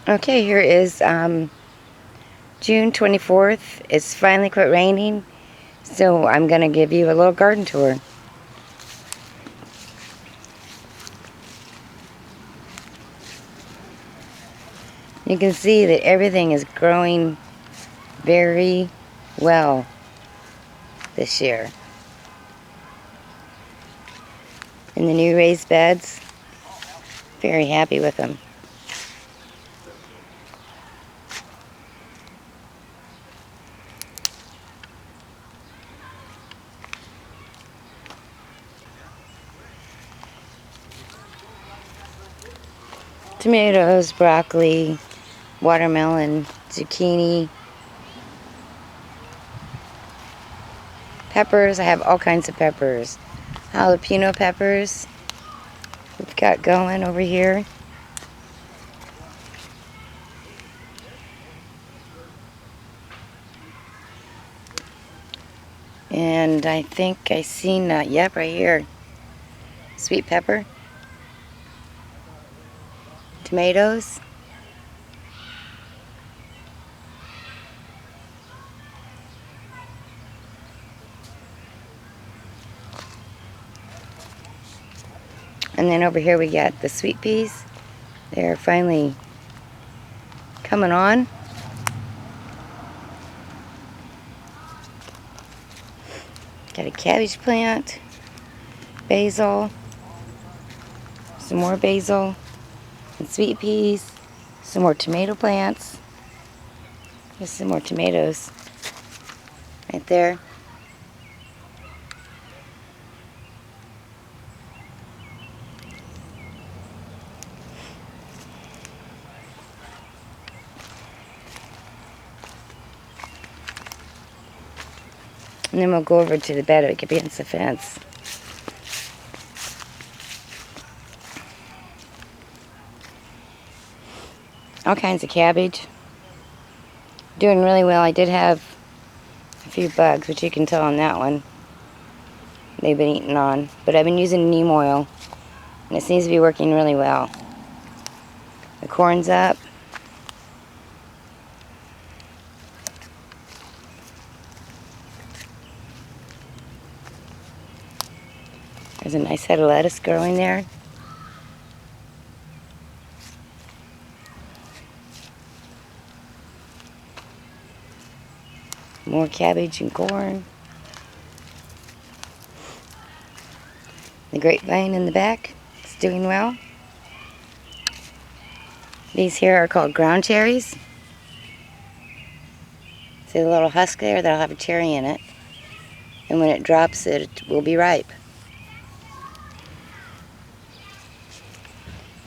Okay, here is June 24th. It's finally quit raining, so I'm going to give you a little garden tour. You can see that everything is growing very well this year. In the new raised beds, very happy with them. Tomatoes, broccoli, watermelon, zucchini, peppers. I have all kinds of peppers. Jalapeno peppers we've got going over here. And I think I seen, yep, right here, sweet pepper, tomatoes, and then over here we got the sweet peas. They're finally coming on. Got a cabbage plant, basil, some more basil, and sweet peas, some more tomato plants. There's some more tomatoes right there. And then we'll go over to the bed against the fence. All kinds of cabbage. Doing really well. I did have a few bugs, which you can tell on that one. They've been eating on. But I've been using neem oil, and it seems to be working really well. The corn's up. There's a nice head of lettuce growing there. More cabbage and corn. The grapevine in the back is doing well. These here are called ground cherries. See the little husk there? That'll have a cherry in it. And when it drops, it will be ripe.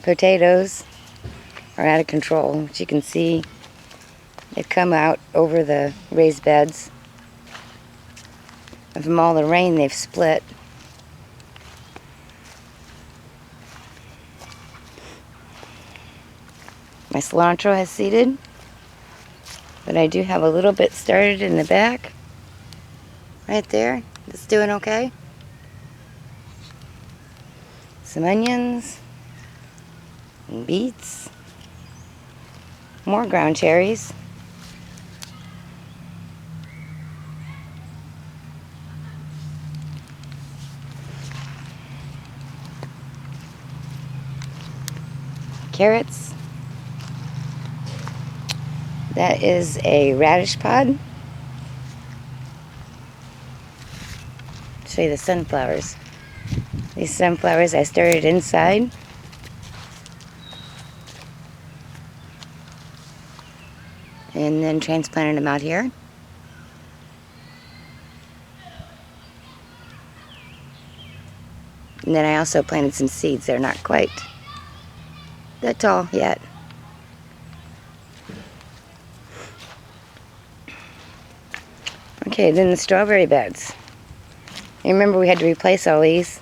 Potatoes are out of control. As you can see, they've come out over the raised beds. And from all the rain, they've split. My cilantro has seeded, but I do have a little bit started in the back. Right there. It's doing okay. Some onions. And beets. More ground cherries. Carrots. That is a radish pod. Show you the sunflowers. These sunflowers I started inside. And then transplanted them out here. And then I also planted some seeds. They're not quite that tall yet. Okay, then the strawberry beds. You remember we had to replace all these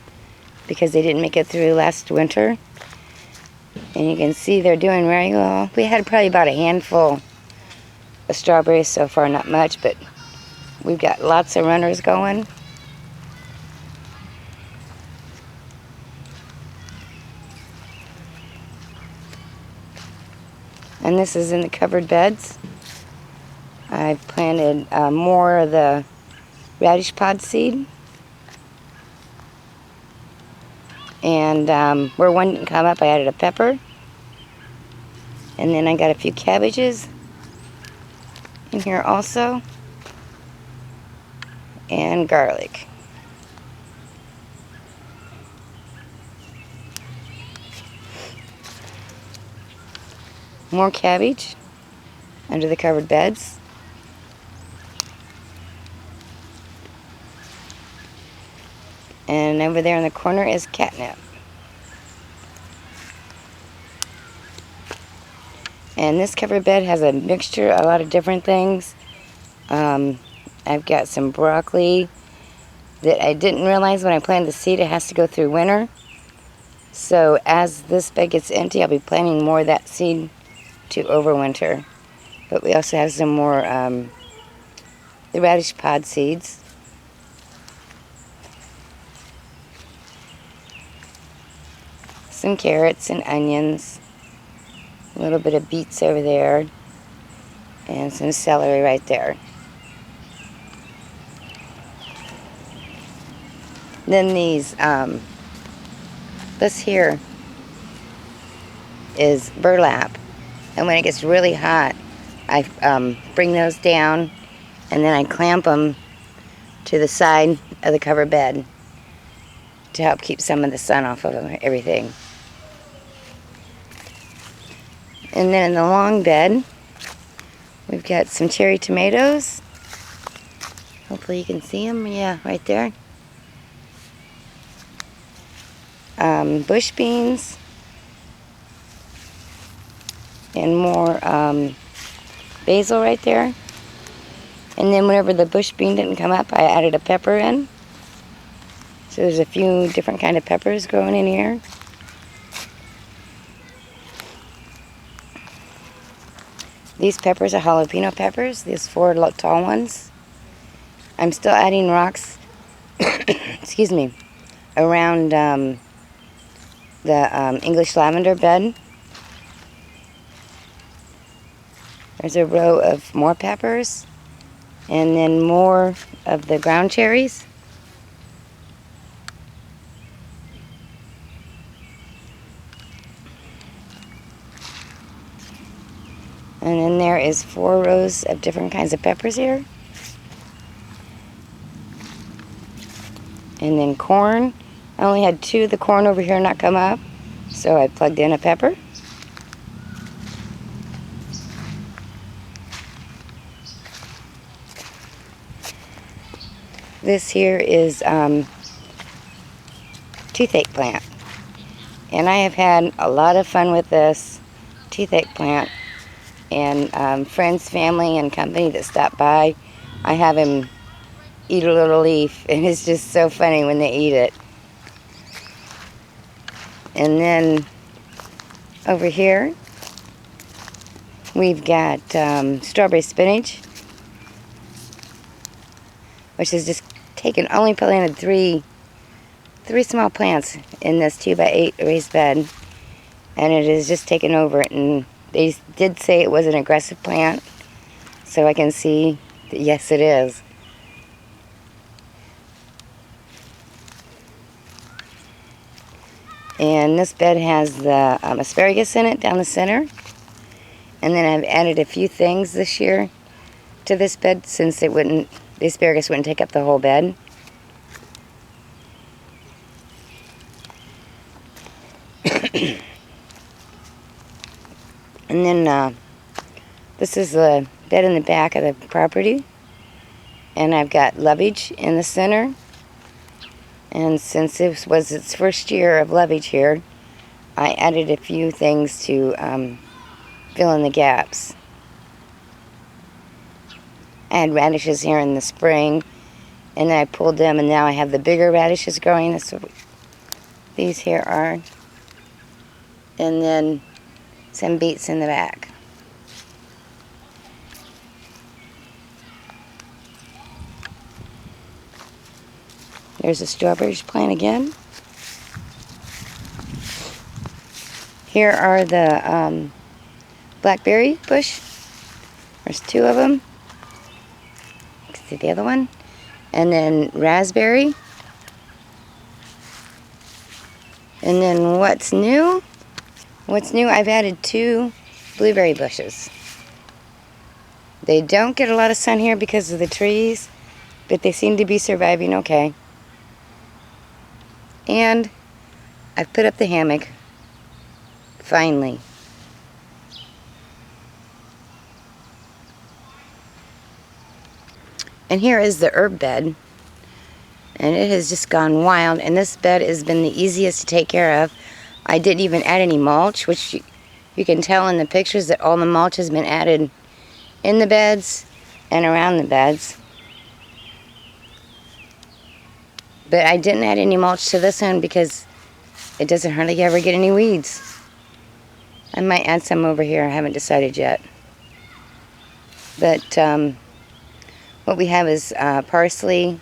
because they didn't make it through last winter. And you can see they're doing very well. We had probably about a handful of strawberries so far, not much, but we've got lots of runners going. And this is in the covered beds. I've planted more of the radish pod seed. And where one didn't come up, I added a pepper. And then I got a few cabbages in here also. And garlic. More cabbage under the covered beds. And over there in the corner is catnip. And this covered bed has a mixture, a lot of different things. I've got some broccoli that I didn't realize when I planted the seed it has to go through winter. So as this bed gets empty, I'll be planting more of that seed to overwinter. But we also have some more the radish pod seeds. Some carrots and onions. A little bit of beets over there. And some celery right there. Then these, this here is burlap. And when it gets really hot, I bring those down and then I clamp them to the side of the covered bed to help keep some of the sun off of everything. And then in the long bed, we've got some cherry tomatoes. Hopefully you can see them. Yeah, right there. Bush beans. And more basil right there. And then whenever the bush bean didn't come up, I added a pepper in. So there's a few different kind of peppers growing in here. These peppers are jalapeno peppers, these 4 tall ones. I'm still adding rocks, excuse me, around the English lavender bed. There's a row of more peppers, and then more of the ground cherries. And then there is 4 rows of different kinds of peppers here. And then corn. I only had 2 of the corn over here not come up, so I plugged in a pepper. This here is toothache plant. And I have had a lot of fun with this toothache plant. And friends, family, and company that stop by, I have him eat a little leaf, and it's just so funny when they eat it. And then over here, we've got strawberry spinach, which is just taken, only planted three small plants in this 2x8 raised bed, and it has just taken over it. And they did say it was an aggressive plant, so I can see that yes, it is. And this bed has the asparagus in it down the center. And then I've added a few things this year to this bed since the asparagus wouldn't take up the whole bed. And then this is the bed in the back of the property. And I've got lovage in the center. And since this was its first year of lovage here, I added a few things to fill in the gaps. I had radishes here in the spring, and then I pulled them, and now I have the bigger radishes growing. That's what these here are. And then some beets in the back. There's a strawberry plant again. Here are the blackberry bush. There's 2 of them. You can see the other one. And then raspberry. And then what's new? What's new, I've added 2 blueberry bushes. They don't get a lot of sun here because of the trees, but they seem to be surviving okay. And I've put up the hammock, finally. And here is the herb bed. And it has just gone wild, and this bed has been the easiest to take care of. I didn't even add any mulch, which you can tell in the pictures that all the mulch has been added in the beds and around the beds. But I didn't add any mulch to this one because it doesn't hardly ever get any weeds. I might add some over here, I haven't decided yet. But what we have is parsley,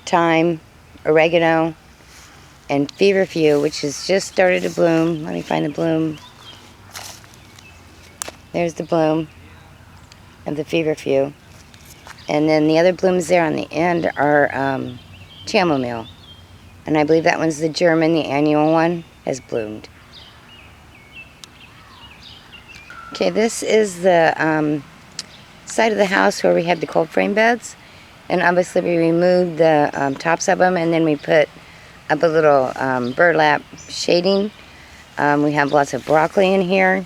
thyme, oregano, and feverfew, which has just started to bloom. Let me find the bloom. There's the bloom of the feverfew. And then the other blooms there on the end are chamomile. And I believe that one's the German, the annual one, has bloomed. Okay, this is the side of the house where we had the cold frame beds. And obviously we removed the tops of them, and then we put up a little burlap shading. We have lots of broccoli in here,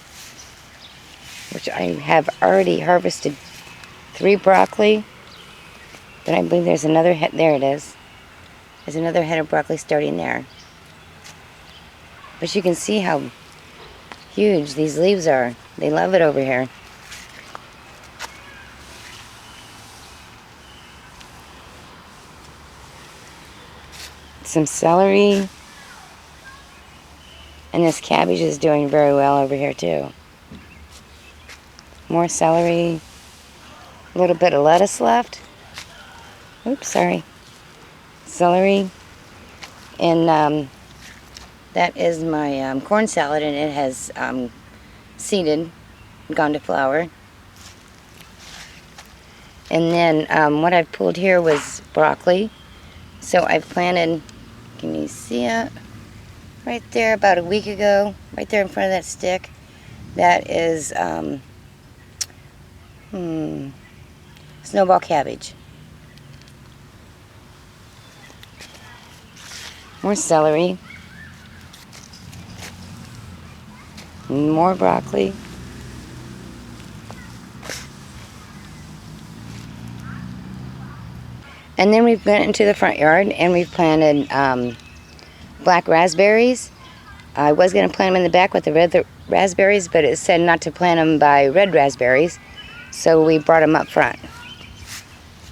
which I have already harvested 3 broccoli. But I believe there's another head, there it is. There's another head of broccoli starting there. But you can see how huge these leaves are. They love it over here. Some celery, and this cabbage is doing very well over here too. More celery, a little bit of lettuce left. Oops, sorry. Celery, and that is my corn salad, and it has seeded, gone to flower. And then what I've pulled here was broccoli, so I planted. Can you see it? Right there about a week ago, right there in front of that stick. That is snowball cabbage. More celery. More broccoli. And then we've went into the front yard and we've planted black raspberries. I was going to plant them in the back with the red raspberries, but it said not to plant them by red raspberries, so we brought them up front.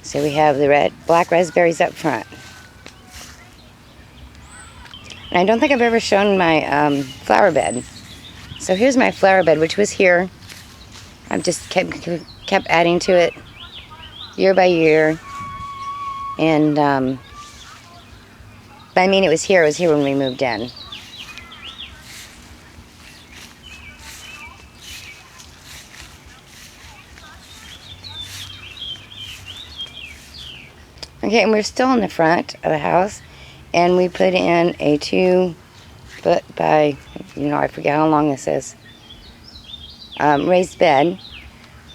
So we have the black raspberries up front. And I don't think I've ever shown my flower bed. So here's my flower bed, which was here. I've just kept adding to it year by year. And, but I mean, it was here when we moved in. Okay, and we're still in the front of the house, and we put in a 2-foot by, I forget how long this is, raised bed.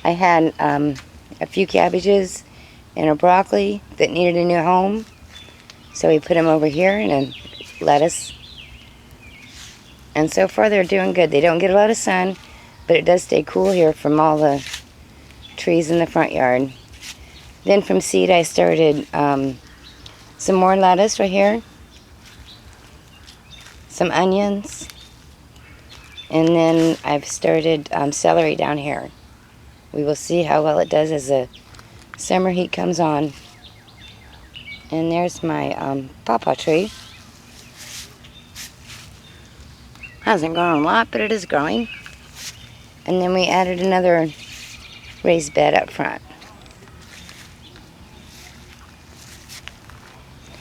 I had a few cabbages and a broccoli that needed a new home, so we put them over here, and a lettuce. And so far they're doing good. They don't get a lot of sun, but it does stay cool here from all the trees in the front yard. Then from seed I started some more lettuce right here, some onions, and then I've started celery down here. We will see how well it does as the summer heat comes on. And there's my pawpaw tree. Hasn't grown a lot, but it is growing. And then we added another raised bed up front.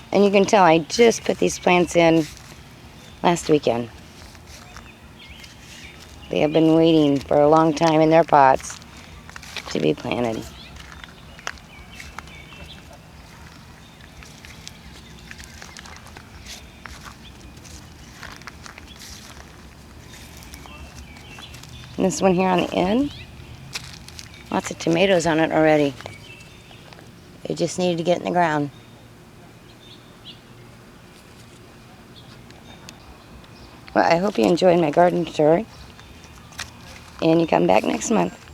And you can tell I just put these plants in last weekend. They have been waiting for a long time in their pots to be planted. And this one here on the end, lots of tomatoes on it already. They just needed to get in the ground. Well, I hope you enjoyed my garden tour, and you come back next month.